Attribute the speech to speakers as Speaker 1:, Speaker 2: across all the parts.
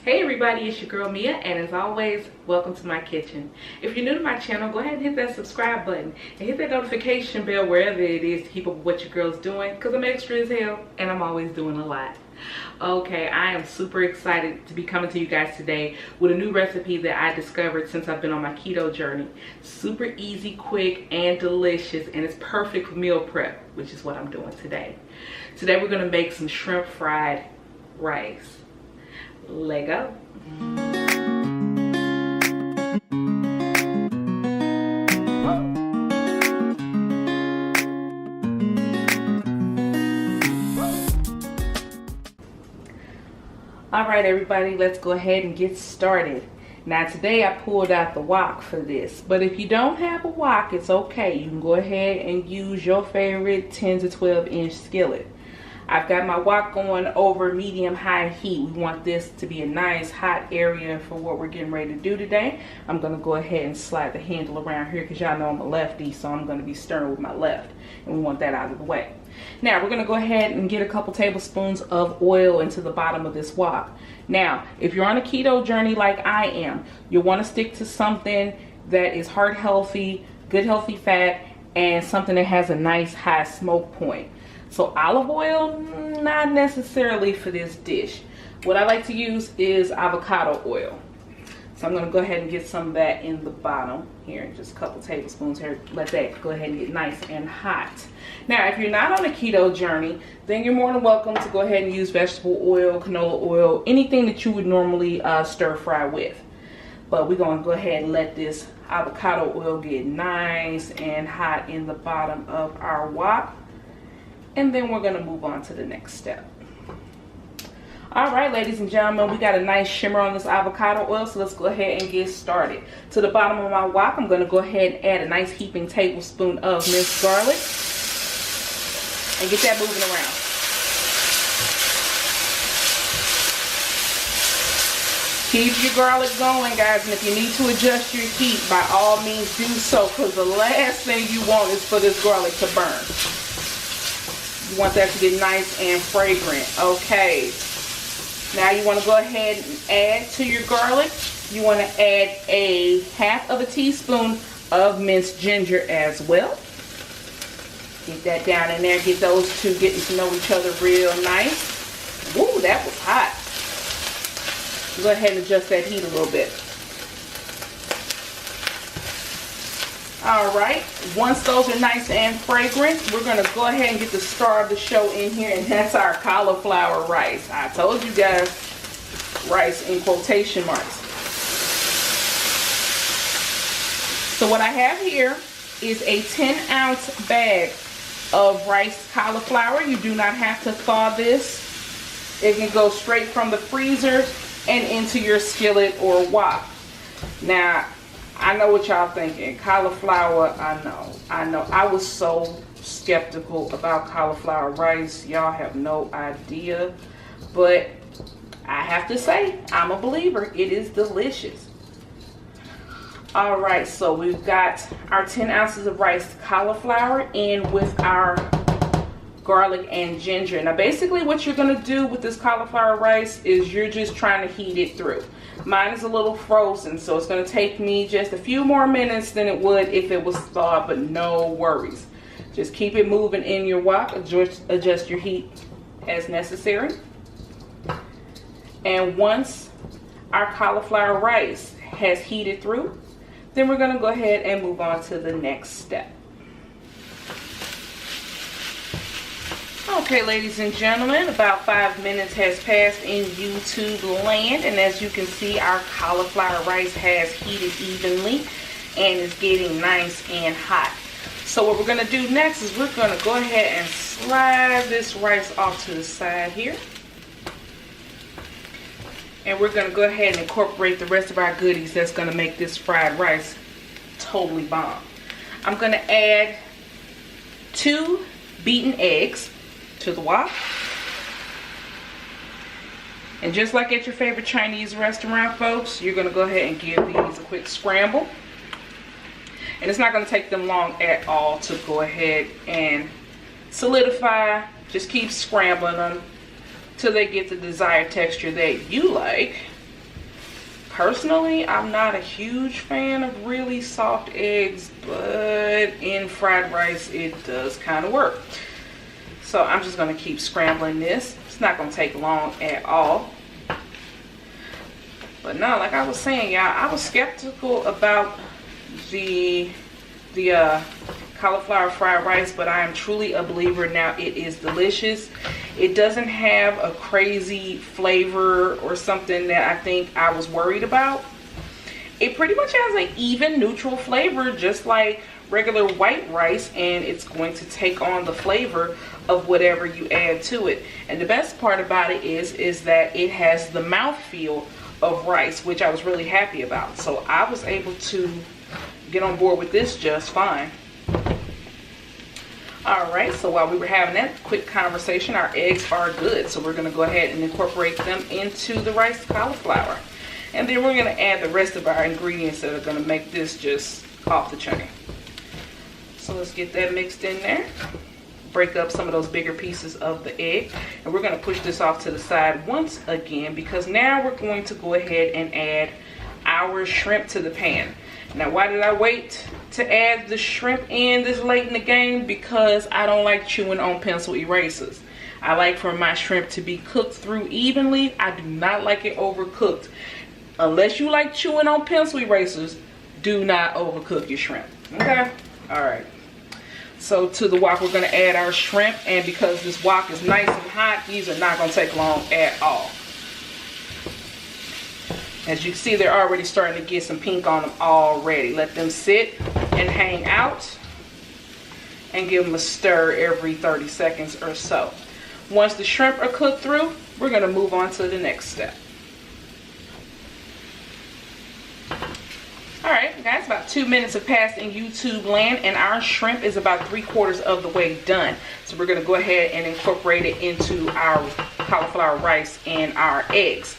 Speaker 1: Hey everybody, it's your girl Mia, and as always, welcome to my kitchen. If you're new to my channel, go ahead and hit that subscribe button and hit that notification bell wherever it is to keep up with what your girl's doing, because I'm extra as hell and I'm always doing a lot. Okay, I am super excited to be coming to you guys today with a new recipe that I discovered since I've been on my keto journey. Super easy, quick, and delicious, and it's perfect for meal prep, which is what I'm doing today. Today we're gonna make some shrimp fried rice. Let go. All right, everybody, let's go ahead and get started. Now today I pulled out the wok for this, but if you don't have a wok, it's okay. You can go ahead and use your favorite 10 to 12 inch skillet. I've got my wok going over medium-high heat. We want this to be a nice hot area for what we're getting ready to do today. I'm gonna go ahead and slide the handle around here because y'all know I'm a lefty, so I'm gonna be stirring with my left, and we want that out of the way. Now we're gonna go ahead and get a couple tablespoons of oil into the bottom of this wok. Now, if you're on a keto journey like I am, you'll wanna stick to something that is heart healthy, good healthy fat, and something that has a nice high smoke point. So olive oil, not necessarily for this dish. What I like to use is avocado oil. So I'm gonna go ahead and get some of that in the bottom here, just a couple tablespoons here. Let that go ahead and get nice and hot. Now, if you're not on a keto journey, then you're more than welcome to go ahead and use vegetable oil, canola oil, anything that you would normally stir fry with. But we're gonna go ahead and let this avocado oil get nice and hot in the bottom of our wok. And then we're gonna move on to the next step. All right, ladies and gentlemen, we got a nice shimmer on this avocado oil, so let's go ahead and get started. To the bottom of my wok, I'm gonna go ahead and add a nice heaping tablespoon of minced garlic and get that moving around. Keep your garlic going, guys, and if you need to adjust your heat, by all means do so, because the last thing you want is for this garlic to burn. You want that to get nice and fragrant. Okay. Now you want to go ahead and add to your garlic. You want to add a half of a teaspoon of minced ginger as well. Get that down in there. Get those two getting to know each other real nice. Ooh, that was hot. Go ahead and adjust that heat a little bit. All right, once those are nice and fragrant, we're gonna go ahead and get the star of the show in here, and that's our cauliflower rice. I told you guys, rice in quotation marks. So what I have here is a 10-ounce bag of rice cauliflower. You do not have to thaw this. It can go straight from the freezer and into your skillet or wok. Now, I know what y'all thinking. Cauliflower, I know. I was so skeptical about cauliflower rice. Y'all have no idea. But I have to say, I'm a believer. It is delicious. All right, so we've got our 10 ounces of rice cauliflower in with our garlic and ginger. Now, basically what you're gonna do with this cauliflower rice is you're just trying to heat it through. Mine is a little frozen, so it's going to take me just a few more minutes than it would if it was thawed, but no worries. Just keep it moving in your wok. Adjust your heat as necessary. And once our cauliflower rice has heated through, then we're going to go ahead and move on to the next step. Okay, ladies and gentlemen, about 5 minutes has passed in YouTube land, and as you can see, our cauliflower rice has heated evenly and is getting nice and hot. So what we're going to do next is we're going to go ahead and slide this rice off to the side here. And we're going to go ahead and incorporate the rest of our goodies that's going to make this fried rice totally bomb. I'm going to add 2 beaten eggs to the wok. And just like at your favorite Chinese restaurant, folks, you're going to go ahead and give these a quick scramble. And it's not going to take them long at all to go ahead and solidify. Just keep scrambling them till they get the desired texture that you like. Personally, I'm not a huge fan of really soft eggs, but in fried rice, it does kind of work. So I'm just going to keep scrambling this. It's not going to take long at all. But no, like I was saying, y'all, I was skeptical about the cauliflower fried rice, but I am truly a believer now. It is delicious. It doesn't have a crazy flavor or something that I think I was worried about. It pretty much has an even neutral flavor, just like regular white rice, and it's going to take on the flavor of whatever you add to it. And the best part about it is that it has the mouthfeel of rice, which I was really happy about. So I was able to get on board with this just fine. Alright, so while we were having that quick conversation, our eggs are good. So we're going to go ahead and incorporate them into the rice cauliflower. And then we're going to add the rest of our ingredients that are going to make this just off the chain. So let's get that mixed in there. Break up some of those bigger pieces of the egg. And we're going to push this off to the side once again, because now we're going to go ahead and add our shrimp to the pan. Now, why did I wait to add the shrimp in this late in the game? Because I don't like chewing on pencil erasers. I like for my shrimp to be cooked through evenly. I do not like it overcooked. Unless you like chewing on pencil erasers, do not overcook your shrimp. Okay? Alright. So to the wok, we're going to add our shrimp. And because this wok is nice and hot, these are not going to take long at all. As you can see, they're already starting to get some pink on them already. Let them sit and hang out and give them a stir every 30 seconds or so. Once the shrimp are cooked through, we're going to move on to the next step. Alright guys, about 2 minutes have passed in YouTube land, and our shrimp is about 3/4 of the way done. So we're going to go ahead and incorporate it into our cauliflower rice and our eggs.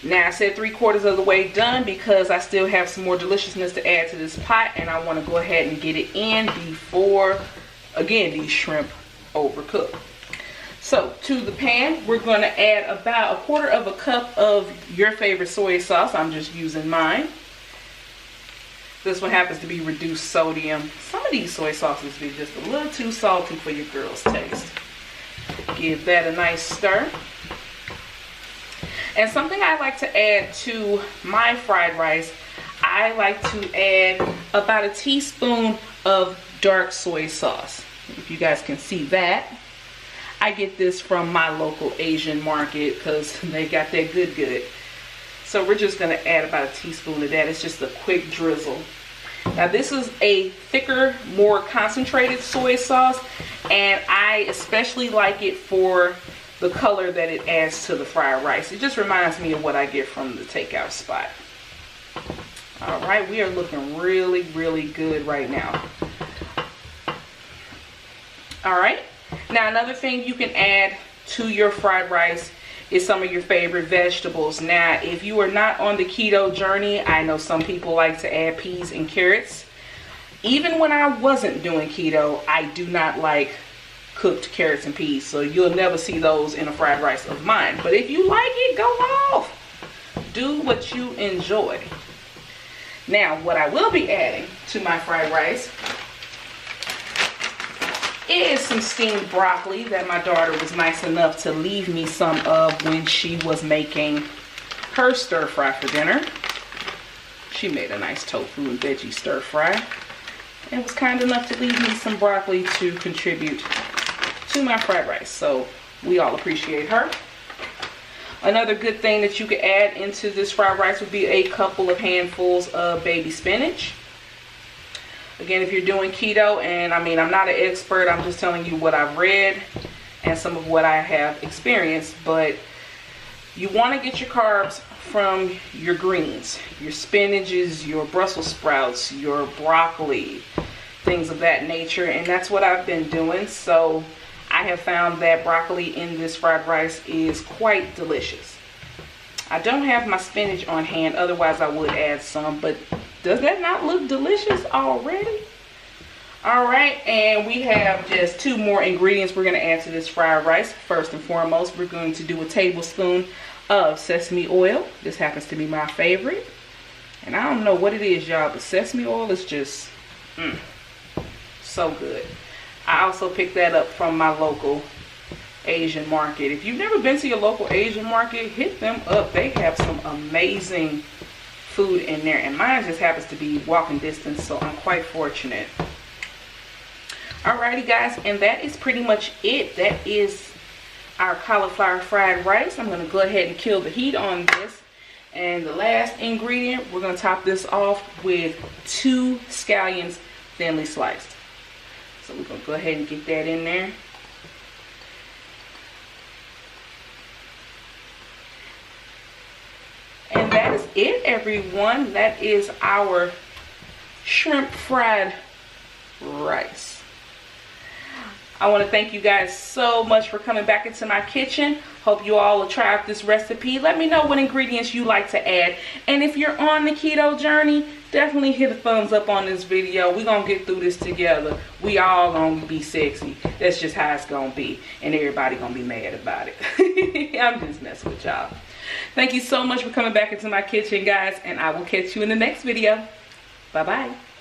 Speaker 1: Now I said 3/4 of the way done because I still have some more deliciousness to add to this pot, and I want to go ahead and get it in before, again, these shrimp overcook. So to the pan, we're going to add about 1/4 cup of your favorite soy sauce. I'm just using mine. This one happens to be reduced sodium. Some of these soy sauces be just a little too salty for your girl's taste. Give that a nice stir. And something I like to add to my fried rice, I like to add about 1 teaspoon of dark soy sauce. If you guys can see that. I get this from my local Asian market because they got that good. So we're just going to add about 1 teaspoon of that. It's just a quick drizzle. Now this is a thicker, more concentrated soy sauce, and I especially like it for the color that it adds to the fried rice. It just reminds me of what I get from the takeout spot. Alright, we are looking really, really good right now. Alright, now another thing you can add to your fried rice is some of your favorite vegetables. Now, if you are not on the keto journey, I know some people like to add peas and carrots. Even when I wasn't doing keto, I do not like cooked carrots and peas, so you'll never see those in a fried rice of mine. But if you like it, go off. Do what you enjoy. Now, what I will be adding to my fried rice is some steamed broccoli that my daughter was nice enough to leave me some of when she was making her stir fry for dinner. She made a nice tofu and veggie stir fry and was kind enough to leave me some broccoli to contribute to my fried rice. So we all appreciate her. Another good thing that you could add into this fried rice would be a couple of handfuls of baby spinach. Again, if you're doing keto, and I mean, I'm not an expert, I'm just telling you what I've read and some of what I have experienced, but you want to get your carbs from your greens, your spinaches, your Brussels sprouts, your broccoli, things of that nature, and that's what I've been doing. So I have found that broccoli in this fried rice is quite delicious. I don't have my spinach on hand, otherwise I would add some, but does that not look delicious already? Alright, and we have just 2 more ingredients we're going to add to this fried rice. First and foremost, we're going to do a tablespoon of sesame oil. This happens to be my favorite. And I don't know what it is, y'all, but sesame oil is just so good. I also picked that up from my local Asian market. If you've never been to your local Asian market, hit them up. They have some amazing food in there, and mine just happens to be walking distance, so I'm quite fortunate. Alrighty guys, and that is pretty much it. That is our cauliflower fried rice. I'm going to go ahead and kill the heat on this, and the last ingredient, we're going to top this off with 2 scallions thinly sliced. So we're going to go ahead and get that in there. And that is it, everyone. That is our shrimp fried rice. I want to thank you guys so much for coming back into my kitchen. Hope you all will try out this recipe. Let me know what ingredients you like to add. And if you're on the keto journey, definitely hit a thumbs up on this video. We're going to get through this together. We all going to be sexy. That's just how it's going to be. And everybody going to be mad about it. I'm just messing with y'all. Thank you so much for coming back into my kitchen, guys. And I will catch you in the next video. Bye-bye.